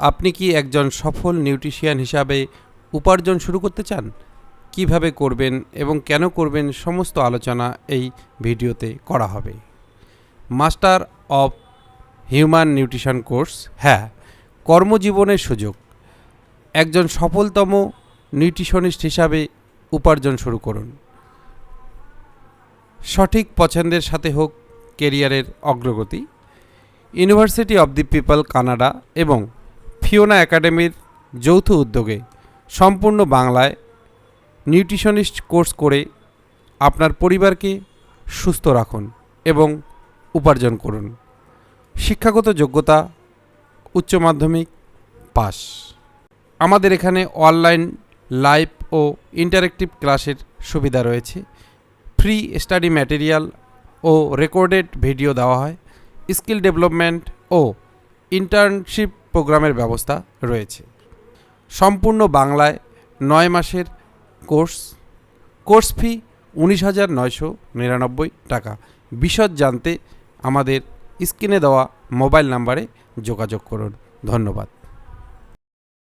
আপনি কি একজন সফল নিউট্রিশিয়ান হিসাবে উপার্জন শুরু করতে চান? কিভাবে করবেন এবং কেন করবেন সমস্ত আলোচনা এই ভিডিওতে করা হবে। Master of human nutrition course, হ্যাঁ, কর্মজীবনের সুযোগ। একজন সফলতম নিউট্রিশনিস্ট হিসাবে উপার্জন শুরু করুন। সঠিক পছন্দের সাথে হোক কেরিয়ারের অগ্রগতি। University of the people Canada এবং ফিওনা একাডেমির যৌথ উদ্যোগে সম্পূর্ণ বাংলায় নিউট্রিশনিস্ট কোর্স করে আপনার পরিবারকে সুস্থ রাখুন এবং উপার্জন করুন। শিক্ষাগত যোগ্যতা উচ্চ মাধ্যমিক পাস। আমাদের এখানে অনলাইন লাইভ ও ইন্টারেক্টিভ ক্লাসের সুবিধা রয়েছে। ফ্রি স্টাডি ম্যাটেরিয়াল ও রেকর্ডেড ভিডিও দেওয়া হয়। স্কিল ডেভেলপমেন্ট ও ইন্টার্নশিপ প্রোগ্রামের ব্যবস্থা রয়েছে। সম্পূর্ণ বাংলায় 9 মাসের কোর্স ফি 19,999 টাকা। বিশদ জানতে আমাদের স্ক্রিনে দেওয়া মোবাইল নাম্বারে যোগাযোগ করুন। ধন্যবাদ।